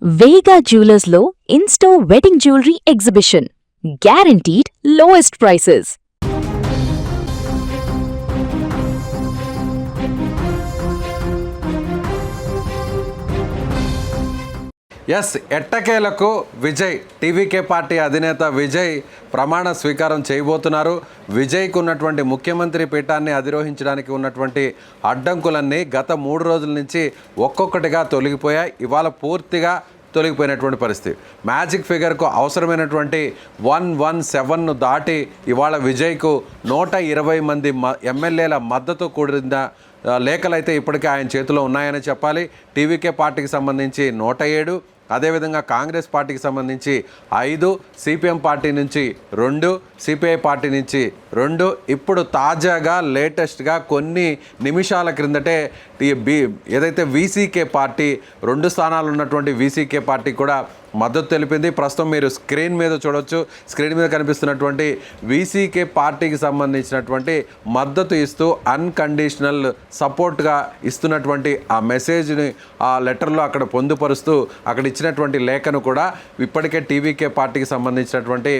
వేగా జ్యువెలర్స్లో in store wedding jewellery exhibition. Guaranteed lowest prices. Yes, ఎట్టకేలకు Vijay TVK party అధినేత విజయ్ ప్రమాణ స్వీకారం చేయబోతున్నారు. విజయ్కు ఉన్నటువంటి ముఖ్యమంత్రి పీఠాన్ని అధిరోహించడానికి ఉన్నటువంటి అడ్డంకులన్నీ గత 3 రోజుల నుంచి ఒక్కొక్కటిగా తొలగిపోయాయి. ఇవాళ పూర్తిగా తొలగిపోయినటువంటి పరిస్థితి. మ్యాజిక్ ఫిగర్కు అవసరమైనటువంటి 117ను దాటి ఇవాళ విజయ్కు 120 మంది ఎమ్మెల్యేల మద్దతు కూడిన లేఖలైతే ఇప్పటికే ఆయన చేతిలో ఉన్నాయని చెప్పాలి. టీవీకే పార్టీకి సంబంధించి 107, అదేవిధంగా కాంగ్రెస్ పార్టీకి సంబంధించి 5, సిపిఎం పార్టీ నుంచి 2, సిపిఐ పార్టీ నుంచి 2, ఇప్పుడు తాజాగా లేటెస్ట్గా కొన్ని నిమిషాల క్రిందటే ఏదైతే వీసీకే పార్టీ 2 స్థానాలు ఉన్నటువంటి వీసీకే పార్టీ కూడా మద్దతు తెలిపింది. ప్రస్తుతం మీరు స్క్రీన్ మీద చూడవచ్చు. స్క్రీన్ మీద కనిపిస్తున్నటువంటి వీసీకే పార్టీకి సంబంధించినటువంటి మద్దతు ఇస్తూ అన్కండిషనల్ సపోర్ట్గా ఇస్తున్నటువంటి ఆ మెసేజ్ని ఆ లెటర్లో అక్కడ పొందుపరుస్తూ అక్కడ ఇచ్చినటువంటి లేఖను కూడా ఇప్పటికే టీవీకే పార్టీకి సంబంధించినటువంటి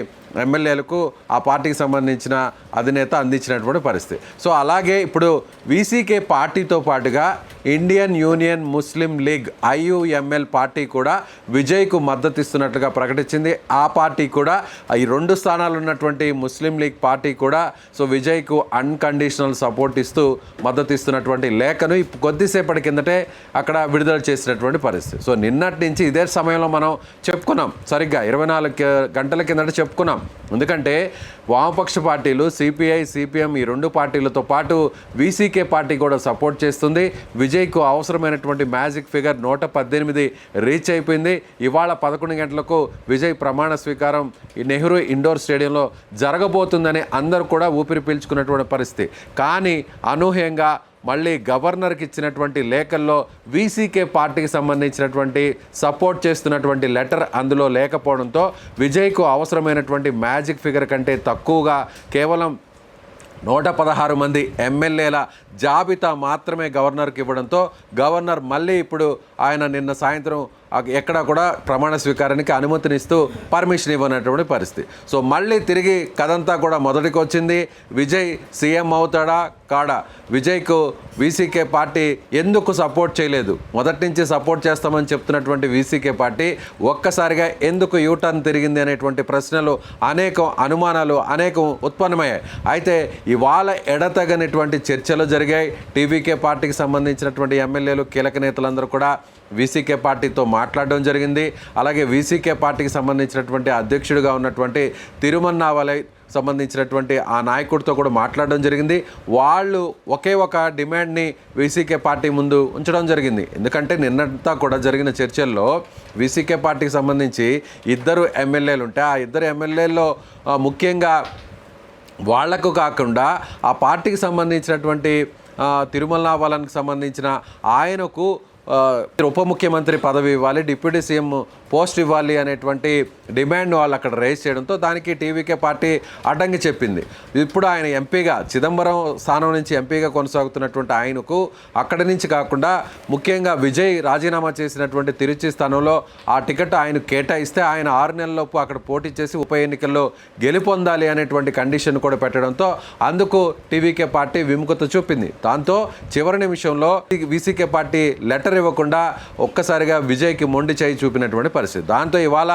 ఎమ్మెల్యేలకు ఆ పార్టీకి సంబంధించిన అధినేత అందించినటువంటి పరిస్థితి. సో అలాగే ఇప్పుడు వీసీకే పార్టీతో పాటుగా ఇండియన్ యూనియన్ ముస్లిం లీగ్ IUML పార్టీ కూడా విజయ్కు మద్దతు ఇస్తున్నట్లుగా ప్రకటించింది. ఆ పార్టీ కూడా ఈ 2 స్థానాలు ఉన్నటువంటి ముస్లిం లీగ్ పార్టీ కూడా సో విజయ్కు అన్కండిషనల్ సపోర్ట్ ఇస్తూ మద్దతు ఇస్తున్నటువంటి లేఖను కొద్దిసేపటి కిందటే అక్కడ విడుదల చేసినటువంటి పరిస్థితి. సో నిన్నటి నుంచి ఇదే సమయంలో మనం చెప్పుకున్నాం, సరిగ్గా 24 గంటల కిందట చెప్పుకున్నాం. ఎందుకంటే వామపక్ష పార్టీలు సిపిఐ, సిపిఎం ఈ 2 పార్టీలతో పాటు వీసీకే పార్టీ కూడా సపోర్ట్ చేస్తుంది. విజయ్కు అవసరమైనటువంటి మ్యాజిక్ ఫిగర్ 118 రీచ్ అయిపోయింది. ఇవాళ 11 గంటలకు విజయ్ ప్రమాణ స్వీకారం ఈ నెహ్రూ ఇండోర్ స్టేడియంలో జరగబోతుందని అందరూ కూడా ఊపిరి పీల్చుకున్నటువంటి పరిస్థితి. కానీ అనూహ్యంగా మళ్ళీ గవర్నర్కి ఇచ్చినటువంటి లేఖల్లో వీసీకే పార్టీకి సంబంధించినటువంటి సపోర్ట్ చేస్తున్నటువంటి లెటర్ అందులో లేకపోవడంతో విజయ్కు అవసరమైనటువంటి మ్యాజిక్ ఫిగర్ కంటే తక్కువగా కేవలం 116 మంది ఎమ్మెల్యేల జాబితా మాత్రమే గవర్నర్కి ఇవ్వడంతో గవర్నర్ మళ్ళీ ఇప్పుడు ఆయన నిన్న సాయంత్రం ఎక్కడ కూడా ప్రమాణ స్వీకారానికి అనుమతినిస్తూ పర్మిషన్ ఇవ్వనటువంటి పరిస్థితి. సో మళ్ళీ తిరిగి కథంతా కూడా మొదటికి వచ్చింది. విజయ్ సీఎం అవుతాడా కాడా? విజయ్కు వీసీకే పార్టీ ఎందుకు సపోర్ట్ చేయలేదు? మొదటి నుంచి సపోర్ట్ చేస్తామని చెప్తున్నటువంటి వీసీకే పార్టీ ఒక్కసారిగా ఎందుకు యూటర్న్ తిరిగింది అనేటువంటి ప్రశ్నలు, అనేకం అనుమానాలు అనేకం ఉత్పన్నమయ్యాయి. అయితే ఇవాళ ఎడతగనటువంటి చర్చలు జరిగాయి. టీవీకే పార్టీకి సంబంధించినటువంటి ఎమ్మెల్యేలు, కీలక నేతలందరూ కూడా వీసీకే పార్టీతో మాట్లాడడం జరిగింది. అలాగే వీసీకే పార్టీకి సంబంధించినటువంటి అధ్యక్షుడిగా ఉన్నటువంటి తిరుమన్నావలై సంబంధించినటువంటి ఆ నాయకుడితో కూడా మాట్లాడడం జరిగింది. వాళ్ళు ఒకే ఒక డిమాండ్ని వీసీకే పార్టీ ముందు ఉంచడం జరిగింది. ఎందుకంటే నిన్నంతా కూడా జరిగిన చర్చల్లో వీసీకే పార్టీకి సంబంధించి 2 ఎమ్మెల్యేలు ఉంటే ఆ 2 ఎమ్మెల్యేల్లో ముఖ్యంగా వాళ్లకు కాకుండా ఆ పార్టీకి సంబంధించినటువంటి తిరుమలనావాలన్కి సంబంధించిన ఆయనకు ఉప ముఖ్యమంత్రి పదవి ఇవ్వాలి, డిప్యూటీ సీఎం పోస్ట్ ఇవ్వాలి అనేటువంటి డిమాండ్ వాళ్ళు అక్కడ రైజ్ చేయడంతో దానికి టీవీకే పార్టీ అడ్డంకి చెప్పింది. ఇప్పుడు ఆయన ఎంపీగా, చిదంబరం స్థానం నుంచి ఎంపీగా కొనసాగుతున్నటువంటి ఆయనకు అక్కడి నుంచి కాకుండా ముఖ్యంగా విజయ్ రాజీనామా చేసినటువంటి తిరుచి స్థానంలో ఆ టికెట్ ఆయన కేటాయిస్తే ఆయన 6 నెలలలోపు అక్కడ పోటీ చేసి ఉప ఎన్నికల్లో గెలుపొందాలి అనేటువంటి కండిషన్ కూడా పెట్టడంతో అందుకు టీవీకే పార్టీ విముఖత చూపింది. దాంతో చివరి నిమిషంలో వీసీకే పార్టీ లెటర్ ఇవ్వకుండా ఒక్కసారిగా విజయ్కి మొండి చేయి చూపినటువంటి పరిస్థితి. దాంతో ఇవాళ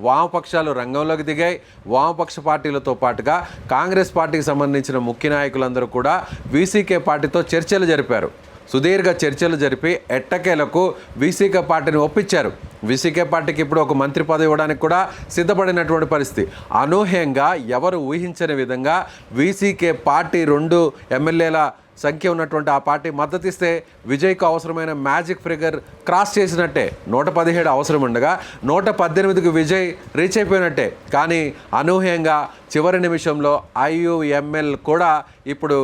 వామపక్షాలు రంగంలోకి దిగాయి. వామపక్ష పార్టీలతో పాటుగా కాంగ్రెస్ పార్టీకి సంబంధించిన ముఖ్య నాయకులందరూ కూడా వీసీకే పార్టీతో చర్చలు జరిపారు. సుదీర్ఘ చర్చలు జరిపి ఎట్టకేలకు వీసీకే పార్టీని ఒప్పించారు. వీసీకే పార్టీకి ఇప్పుడు ఒక మంత్రి పదవి ఇవ్వడానికి కూడా సిద్ధపడినటువంటి పరిస్థితి. అనూహ్యంగా ఎవరు ఊహించని విధంగా వీసీకే పార్టీ 2 ఎమ్మెల్యేల సంఖ్య ఉన్నటువంటి ఆ పార్టీ మద్దతిస్తే విజయ్కు అవసరమైన మ్యాజిక్ ఫిగర్ క్రాస్ చేసినట్టే. 117 అవసరం ఉండగా 118కు విజయ్ రీచ్ అయిపోయినట్టే. కానీ అనూహ్యంగా చివరి నిమిషంలో IUML కూడా ఇప్పుడు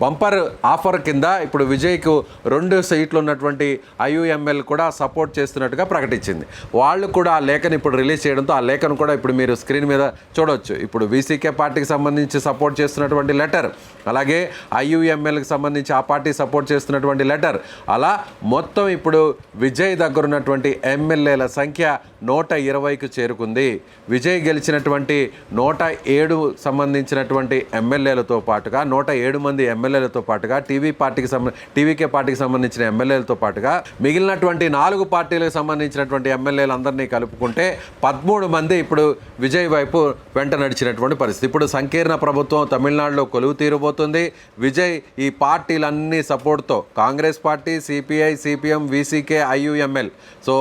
బంపర్ ఆఫర్ కింద ఇప్పుడు విజయ్కు 2 సీట్లు ఉన్నటువంటి IUML కూడా సపోర్ట్ చేస్తున్నట్టుగా ప్రకటించింది. వాళ్ళు కూడా ఆ లేఖను ఇప్పుడు రిలీజ్ చేయడంతో ఆ లేఖను కూడా ఇప్పుడు మీరు స్క్రీన్ మీద చూడవచ్చు. ఇప్పుడు VCK పార్టీకి సంబంధించి సపోర్ట్ చేస్తున్నటువంటి లెటర్, అలాగే IUMLకి సంబంధించి ఆ పార్టీ సపోర్ట్ చేస్తున్నటువంటి లెటర్, అలా మొత్తం ఇప్పుడు విజయ్ దగ్గర ఉన్నటువంటి ఎమ్మెల్యేల సంఖ్య 120కు చేరుకుంది. విజయ్ గెలిచినటువంటి 107 సంబంధించినటువంటి ఎమ్మెల్యేలతో పాటుగా 107 మంది ఎమ్మెల్యేలతో పాటుగా టీవీకే పార్టీకి సంబంధించిన ఎమ్మెల్యేలతో పాటుగా మిగిలినటువంటి 4 పార్టీలకు సంబంధించినటువంటి ఎమ్మెల్యేలందరినీ కలుపుకుంటే 13 మంది ఇప్పుడు విజయ్ వైపు వెంట నడిచినటువంటి పరిస్థితి. ఇప్పుడు సంకీర్ణ ప్రభుత్వం తమిళనాడులో కొలువు తీరబోతుంది. విజయ్ ఈ పార్టీలన్నీ సపోర్ట్తో Congress party, CPI, CPM, VCK, IUML, so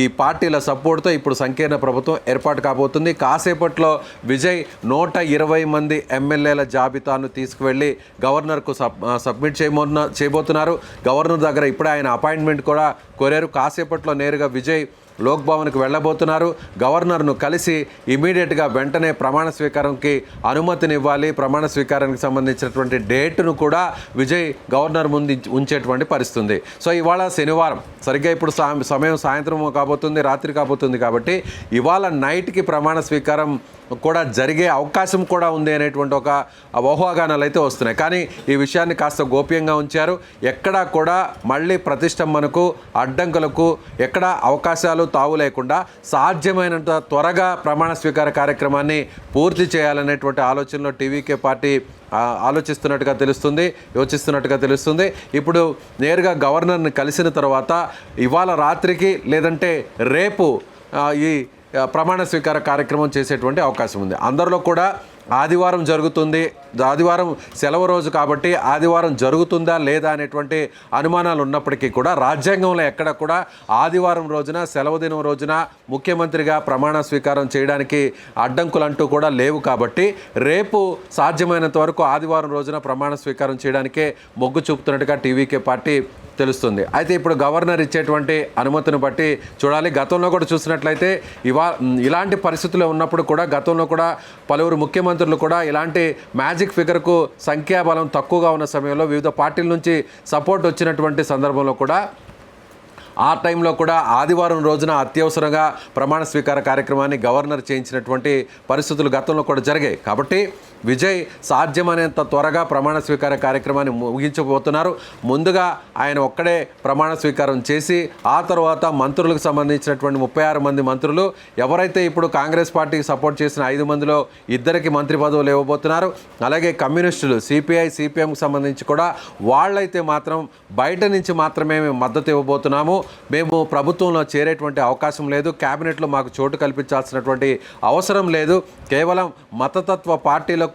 ఈ పార్టీల సపోర్ట్తో ఇప్పుడు సంకీర్ణ ప్రభుత్వం ఏర్పాటు కాబోతుంది. కాసేపట్లో విజయ్ 120 మంది ఎమ్మెల్యేల జాబితాను తీసుకువెళ్ళి గవర్నర్కు సబ్మిట్ చేయబోతున్నారు. గవర్నర్ దగ్గర ఇప్పుడే ఆయన అపాయింట్మెంట్ కూడా కోరారు. కాసేపట్లో నేరుగా విజయ్ లోక్ భవన్కి వెళ్ళబోతున్నారు. గవర్నర్ను కలిసి ఇమీడియట్గా వెంటనే ప్రమాణ స్వీకారంకి అనుమతినివ్వాలి. ప్రమాణ స్వీకారానికి సంబంధించినటువంటి డేట్ను కూడా విజయ్ గవర్నర్ ముందు ఉంచేటువంటి పరిస్థితుంది. సో ఇవాళ శనివారం, సరిగ్గా ఇప్పుడు సమయం సాయంత్రం కాబోతుంది, రాత్రి కాబోతుంది కాబట్టి ఇవాళ నైట్కి ప్రమాణ స్వీకారం కూడా జరిగే అవకాశం కూడా ఉంది అనేటువంటి ఒక ఊహాగానాలు అయితే వస్తున్నాయి. కానీ ఈ విషయాన్ని కాస్త గోప్యంగా ఉంచారు. ఎక్కడా కూడా మళ్ళీ ప్రతిష్టంభనకు, అడ్డంకులకు ఎక్కడా అవకాశాలు తావు లేకుండా సాధ్యమైనంత త్వరగా ప్రమాణ స్వీకార కార్యక్రమాన్ని పూర్తి చేయాలనేటువంటి ఆలోచనలో టీవీకే పార్టీ యోచిస్తున్నట్టుగా తెలుస్తుంది. ఇప్పుడు నేరుగా గవర్నర్ని కలిసిన తర్వాత ఇవాళ రాత్రికి లేదంటే రేపు ఈ ప్రమాణ స్వీకార కార్యక్రమం చేసేటువంటి అవకాశం ఉంది. అందరిలో కూడా ఆదివారం జరుగుతుంది, ఆదివారం సెలవు రోజు కాబట్టి ఆదివారం జరుగుతుందా లేదా అనేటువంటి అనుమానాలు ఉన్నప్పటికీ కూడా రాజ్యాంగంలో ఎక్కడ కూడా ఆదివారం రోజున, సెలవు దినం రోజున ముఖ్యమంత్రిగా ప్రమాణ స్వీకారం చేయడానికి అడ్డంకులు అంటూ కూడా లేవు. కాబట్టి రేపు సాధ్యమైనంత వరకు ఆదివారం రోజున ప్రమాణ స్వీకారం చేయడానికే మొగ్గు చూపుతున్నట్టుగా టీవీకే పార్టీ తెలుస్తుంది. అయితే ఇప్పుడు గవర్నర్ ఇచ్చేటువంటి అనుమతిని బట్టి చూడాలి. గతంలో కూడా చూసినట్లయితే ఇలాంటి పరిస్థితుల్లో ఉన్నప్పుడు కూడా గతంలో కూడా పలువురు ముఖ్యమంత్రులు కూడా ఇలాంటి మ్యాజిక్ ఫిగర్కు సంఖ్యాబలం తక్కువగా ఉన్న సమయంలో వివిధ పార్టీల నుంచి సపోర్ట్ వచ్చినటువంటి సందర్భంలో కూడా ఆ టైంలో కూడా ఆదివారం రోజున అత్యవసరంగా ప్రమాణ స్వీకార కార్యక్రమాన్ని గవర్నర్ చేయించినటువంటి పరిస్థితులు గతంలో కూడా జరిగాయి. కాబట్టి విజయ్ సాధ్యమైనంత త్వరగా ప్రమాణ స్వీకార కార్యక్రమాన్ని ముగించబోతున్నారు. ముందుగా ఆయన ఒక్కడే ప్రమాణ స్వీకారం చేసి ఆ తర్వాత మంత్రులకు సంబంధించినటువంటి 36 మంది మంత్రులు, ఎవరైతే ఇప్పుడు కాంగ్రెస్ పార్టీకి సపోర్ట్ చేసిన 5 మందిలో 2 మంత్రి పదవులు ఇవ్వబోతున్నారు. అలాగే కమ్యూనిస్టులు CPI, CPMకి సంబంధించి కూడా వాళ్ళైతే మాత్రం బయట నుంచి మాత్రమే మేము మద్దతు ఇవ్వబోతున్నాము, మేము ప్రభుత్వంలో చేరేటువంటి అవకాశం లేదు, క్యాబినెట్లో మాకు చోటు కల్పించాల్సినటువంటి అవసరం లేదు, కేవలం మతతత్వ పార్టీలకు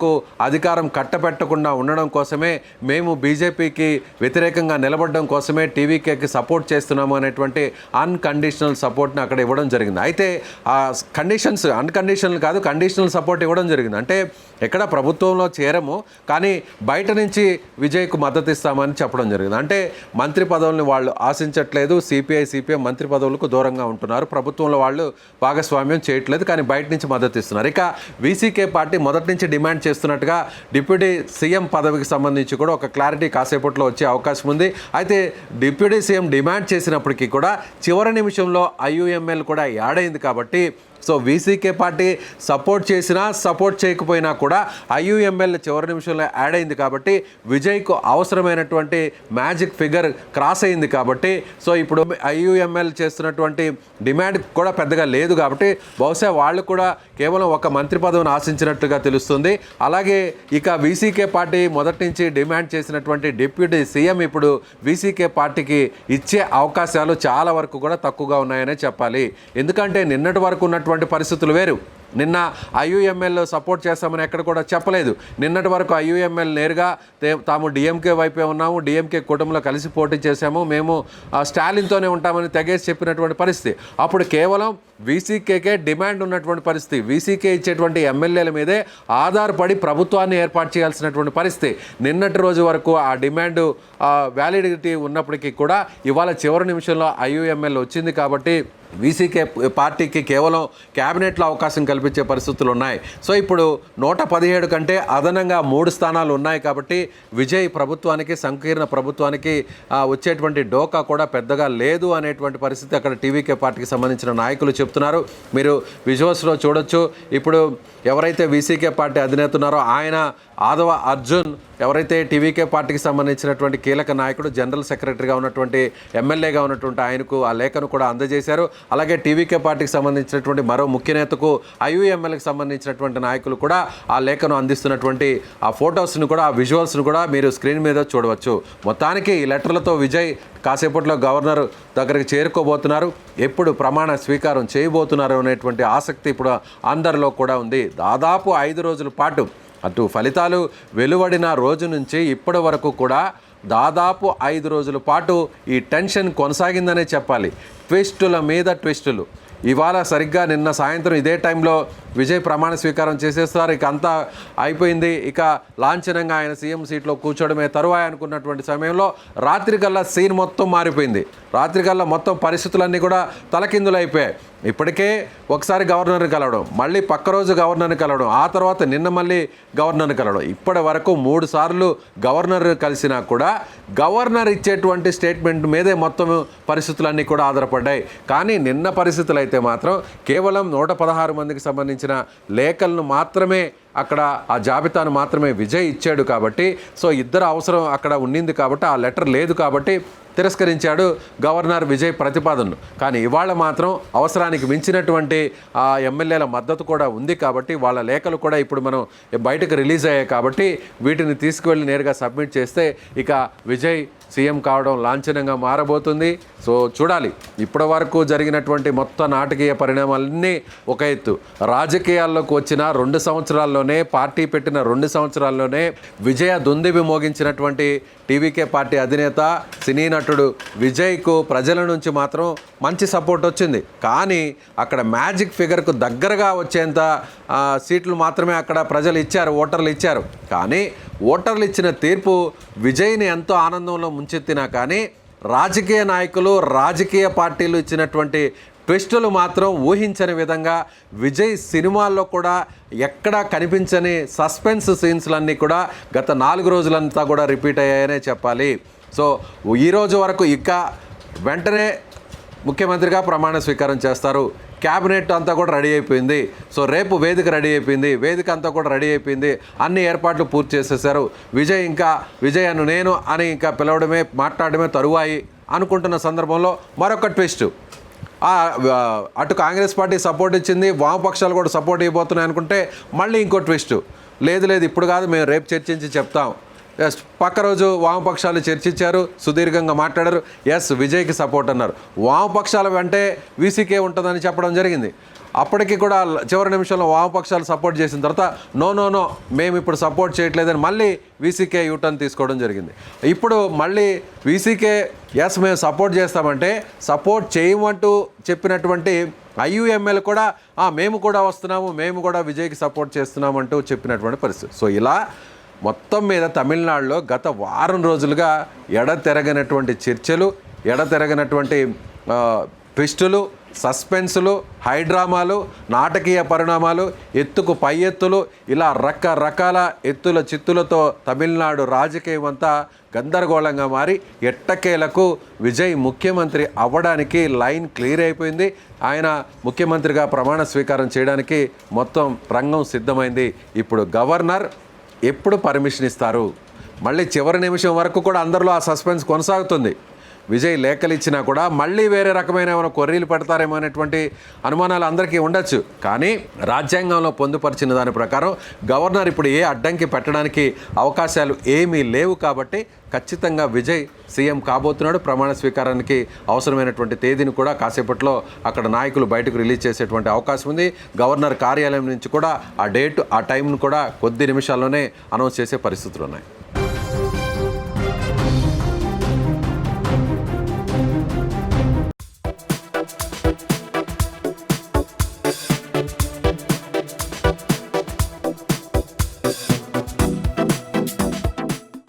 అధికారం కట్టబెట్టకుండా ఉండడం కోసమే, మేము బీజేపీకి వ్యతిరేకంగా నిలబడడం కోసమే టీవీకేకి సపోర్ట్ చేస్తున్నాము అనేటువంటి అన్కండిషనల్ సపోర్ట్ని అక్కడ ఇవ్వడం జరిగింది. అయితే ఆ కండిషన్స్ అన్కండిషనల్ కాదు, కండిషనల్ సపోర్ట్ ఇవ్వడం జరిగింది. అంటే ఎక్కడ ప్రభుత్వంలో చేరము కానీ బయట నుంచి విజయ్కు మద్దతు ఇస్తామని చెప్పడం జరిగింది. అంటే మంత్రి పదవుల్ని వాళ్ళు ఆశించట్లేదు, CPI, CPM మంత్రి పదవులకు దూరంగా ఉంటున్నారు, ప్రభుత్వంలో వాళ్ళు భాగస్వామ్యం చేయట్లేదు, కానీ బయట నుంచి మద్దతు ఇస్తున్నారు. ఇక VCK పార్టీ మొదటి నుంచి డిమాండ్ చేస్తున్నట్టుగా డిప్యూటీ సీఎం పదవికి సంబంధించి కూడా ఒక క్లారిటీ కాసేపట్లో వచ్చే అవకాశం ఉంది. అయితే డిప్యూటీ సీఎం డిమాండ్ చేసినప్పటికీ కూడా చివరి నిమిషంలో IUML కూడా యాడ్ అయింది కాబట్టి సో VCK పార్టీ సపోర్ట్ చేసినా సపోర్ట్ చేయకపోయినా కూడా IUML చివరి నిమిషంలో యాడ్ అయింది కాబట్టి విజయ్కు అవసరమైనటువంటి మ్యాజిక్ ఫిగర్ క్రాస్ అయింది కాబట్టి సో ఇప్పుడు IUML చేస్తున్నటువంటి డిమాండ్ కూడా పెద్దగా లేదు కాబట్టి బహుశా వాళ్ళు కూడా కేవలం ఒక మంత్రి పదవిని ఆశించినట్టుగా తెలుస్తుంది. అలాగే ఇక VCK పార్టీ మొదటి నుంచి డిమాండ్ చేసినటువంటి డిప్యూటీ సీఎం ఇప్పుడు VCK పార్టీకి ఇచ్చే అవకాశాలు చాలా వరకు కూడా తక్కువగా ఉన్నాయనే చెప్పాలి. ఎందుకంటే నిన్నటి వరకు ఉన్నటువంటి పరిస్థితులు వేరు. నిన్న IUML సపోర్ట్ చేస్తామని ఎక్కడ కూడా చెప్పలేదు. నిన్నటి వరకు IUML నేరుగా తాము DMK వైపే ఉన్నాము, DMK కూటమిలో కలిసి పోటీ చేశాము, మేము స్టాలిన్తోనే ఉంటామని తెగేసి చెప్పినటువంటి పరిస్థితి. అప్పుడు కేవలం VCKకే డిమాండ్ ఉన్నటువంటి పరిస్థితి, VCK ఇచ్చేటువంటి ఎమ్మెల్యేల మీదే ఆధారపడి ప్రభుత్వాన్ని ఏర్పాటు చేయాల్సినటువంటి పరిస్థితి. నిన్నటి రోజు వరకు ఆ డిమాండ్ వ్యాలిడిటీ ఉన్నప్పటికీ కూడా ఇవాళ చివరి నిమిషంలో IUML వచ్చింది కాబట్టి వీసీకే పార్టీకి కేవలం క్యాబినెట్లో అవకాశం కల్పించే పరిస్థితులు ఉన్నాయి. సో ఇప్పుడు 117 కంటే అదనంగా 3 స్థానాలు ఉన్నాయి కాబట్టి విజయ్ ప్రభుత్వానికి, సంకీర్ణ ప్రభుత్వానికి వచ్చేటువంటి డోకా కూడా పెద్దగా లేదు అనేటువంటి పరిస్థితి అక్కడ టీవీకే పార్టీకి సంబంధించిన నాయకులు చెప్తున్నారు. మీరు విజువల్స్లో చూడొచ్చు. ఇప్పుడు ఎవరైతే వీసీకే పార్టీ అధినేత ఉన్నారో ఆయన ఆదవ అర్జున్, ఎవరైతే టీవీకే పార్టీకి సంబంధించినటువంటి కీలక నాయకుడు, జనరల్ సెక్రటరీగా ఉన్నటువంటి, ఎమ్మెల్యేగా ఉన్నటువంటి ఆయనకు ఆ లేఖను కూడా అందజేశారు. అలాగే టీవీకే పార్టీకి సంబంధించినటువంటి మరో ముఖ్య నేతకు, ఐయుఎంఎల్కి సంబంధించినటువంటి నాయకులు కూడా ఆ లేఖను అందిస్తున్నటువంటి ఆ ఫొటోస్ను కూడా, ఆ విజువల్స్ను కూడా మీరు స్క్రీన్ మీద చూడవచ్చు. మొత్తానికి ఈ లెటర్లతో విజయ్ కాసేపట్లో గవర్నర్ దగ్గరికి చేరుకోబోతున్నారు. ఎప్పుడు ప్రమాణ స్వీకారం చేయబోతున్నారు అనేటువంటి ఆసక్తి ఇప్పుడు అందరిలో కూడా ఉంది. దాదాపు 5 రోజుల పాటు అటు ఫలితాలు వెలువడిన రోజు నుంచి ఇప్పటి వరకు కూడా దాదాపు 5 రోజుల పాటు ఈ టెన్షన్ కొనసాగిందనే చెప్పాలి. ట్విస్టుల మీద ట్విస్టులు. ఇవాళ సరిగ్గా నిన్న సాయంత్రం ఇదే టైంలో విజయ్ ప్రమాణ స్వీకారం చేసేస్తారు. ఇక అంతా అయిపోయింది, ఇక లాంఛనంగా ఆయన సీఎం సీట్లో కూర్చోవడమే తరువాయి అనుకున్నటువంటి సమయంలో రాత్రికల్లా సీన్ మొత్తం మారిపోయింది. రాత్రికల్లా మొత్తం పరిస్థితులన్నీ కూడా తలకిందులైపోయాయి. ఇప్పటికే ఒకసారి గవర్నర్ని కలవడం, మళ్ళీ పక్క రోజు గవర్నర్ని కలవడం, ఆ తర్వాత నిన్న మళ్ళీ గవర్నర్ని కలవడం, ఇప్పటి వరకు 3 సార్లు గవర్నర్ కలిసినా కూడా గవర్నర్ ఇచ్చేటువంటి స్టేట్మెంట్ మీదే మొత్తం పరిస్థితులన్నీ కూడా ఆధారపడ్డాయి. కానీ నిన్న పరిస్థితులు అయితే మాత్రం కేవలం 116 మందికి సంబంధించిన లేఖలను మాత్రమే, అక్కడ ఆ జాబితాను మాత్రమే విజయ్ ఇచ్చాడు కాబట్టి, సో ఇద్దరు అవసరం అక్కడ ఉండింది కాబట్టి, ఆ లెటర్ లేదు కాబట్టి తిరస్కరించాడు గవర్నర్ విజయ్ ప్రతిపాదనను. కానీ ఇవాళ మాత్రం అవసరానికి మించినటువంటి ఆ ఎమ్మెల్యేల మద్దతు కూడా ఉంది కాబట్టి, వాళ్ళ లేఖలు కూడా ఇప్పుడు మనం బయటకు రిలీజ్ అయ్యాయి కాబట్టి వీటిని తీసుకువెళ్ళి నేరుగా సబ్మిట్ చేస్తే ఇక విజయ్ సీఎం కావడం లాంఛనంగా మారబోతుంది. సో చూడాలి. ఇప్పటి వరకు జరిగినటువంటి మొత్తం నాటకీయ పరిణామాలన్నీ ఒక ఎత్తు. రాజకీయాల్లోకి వచ్చిన 2 సంవత్సరాల్లోనే, పార్టీ పెట్టిన 2 సంవత్సరాల్లోనే విజయ దుందిబి మోగించినటువంటి టీవీకే పార్టీ అధినేత, సినీ నటుడు విజయ్కు ప్రజల నుంచి మాత్రం మంచి సపోర్ట్ వచ్చింది. కానీ అక్కడ మ్యాజిక్ ఫిగర్కు దగ్గరగా వచ్చేంత సీట్లు మాత్రమే అక్కడ ప్రజలు ఇచ్చారు, ఓటర్లు ఇచ్చారు. కానీ ఓటర్లు ఇచ్చిన తీర్పు విజయ్ని ఎంతో ఆనందంలో ముంచెత్తినా కానీ రాజకీయ నాయకులు, రాజకీయ పార్టీలు ఇచ్చినటువంటి ట్విస్టులు మాత్రం ఊహించని విధంగా విజయ్ సినిమాల్లో కూడా ఎక్కడా కనిపించని సస్పెన్స్ సీన్స్లన్నీ కూడా గత 4 రోజులంతా కూడా రిపీట్ అయ్యాయనే చెప్పాలి. సో ఈరోజు వరకు ఇక వెంటనే ముఖ్యమంత్రిగా ప్రమాణ స్వీకారం చేస్తారు. క్యాబినెట్ అంతా కూడా రెడీ అయిపోయింది. సో రేపు వేదిక రెడీ అయిపోయింది, వేదిక అంతా కూడా రెడీ అయిపోయింది, అన్ని ఏర్పాట్లు పూర్తి చేసేసారు. విజయ్ అను నేను అని ఇంకా పిలవడమే, మాట్లాడడమే తరువాయి అనుకుంటున్న సందర్భంలో మరొక ట్విస్ట్. అటు కాంగ్రెస్ పార్టీ సపోర్ట్ ఇచ్చింది, వామపక్షాలు కూడా సపోర్ట్ ఇవ్వబోతున్నాయి అనుకుంటే మళ్ళీ ఇంకో ట్విస్ట్. లేదు ఇప్పుడు కాదు, మేము రేపు చర్చించి చెప్తాం. ఎస్, పక్క రోజు వామపక్షాలు చర్చించారు, సుదీర్ఘంగా మాట్లాడారు. ఎస్, విజయ్కి సపోర్ట్ అన్నారు. వామపక్షాల వెంటే వీసీకే ఉంటుందని చెప్పడం జరిగింది. అప్పటికి కూడా చివరి నిమిషంలో వామపక్షాలు సపోర్ట్ చేసిన తర్వాత నో మేము ఇప్పుడు సపోర్ట్ చేయట్లేదని మళ్ళీ వీసీకే యూటర్న్ తీసుకోవడం జరిగింది. ఇప్పుడు మళ్ళీ వీసీకే ఎస్ మేము సపోర్ట్ చేస్తామంటే, సపోర్ట్ చేయమంటూ చెప్పినటువంటి ఐయుఎంఎల్ కూడా మేము కూడా వస్తున్నాము, మేము కూడా విజయ్కి సపోర్ట్ చేస్తున్నామంటూ చెప్పినటువంటి పరిస్థితి. సో ఇలా మొత్తం మీద తమిళనాడులో గత వారం రోజులుగా ఎడతెరగనటువంటి చర్చలు, ఎడతెరగనటువంటి ట్విస్టులు, సస్పెన్సులు, హైడ్రామాలు, నాటకీయ పరిణామాలు, ఎత్తుకు పై ఎత్తులు, ఇలా రకరకాల ఎత్తుల చిత్తులతో తమిళనాడు రాజకీయం అంతా గందరగోళంగా మారి ఎట్టకేలకు విజయ్ ముఖ్యమంత్రి అవ్వడానికి లైన్ క్లియర్ అయిపోయింది. ఆయన ముఖ్యమంత్రిగా ప్రమాణ స్వీకారం చేయడానికి మొత్తం రంగం సిద్ధమైంది. ఇప్పుడు గవర్నర్ ఎప్పుడు పర్మిషన్ ఇస్తారు? మళ్ళీ చివరి నిమిషం వరకు కూడా అందరిలో ఆ సస్పెన్స్ కొనసాగుతుంది. విజయ్ లేఖలు ఇచ్చినా కూడా మళ్ళీ వేరే రకమైన ఏమైనా కొర్రీలు పెడతారేమో అనేటువంటి అనుమానాలు అందరికీ ఉండొచ్చు. కానీ రాజ్యాంగంలో పొందుపరిచిన దాని ప్రకారం గవర్నర్ ఇప్పుడు ఏ అడ్డంకి పెట్టడానికి అవకాశాలు ఏమీ లేవు కాబట్టి ఖచ్చితంగా విజయ్ సీఎం కాబోతున్నాడు. ప్రమాణ స్వీకారానికి అవసరమైనటువంటి తేదీని కూడా కాసేపట్లో అక్కడ నాయకులు బయటకు రిలీజ్ చేసేటువంటి అవకాశం ఉంది. గవర్నర్ కార్యాలయం నుంచి కూడా ఆ డేట్, ఆ టైంను కూడా కొద్ది నిమిషాల్లోనే అనౌన్స్ చేసే పరిస్థితులు ఉన్నాయి.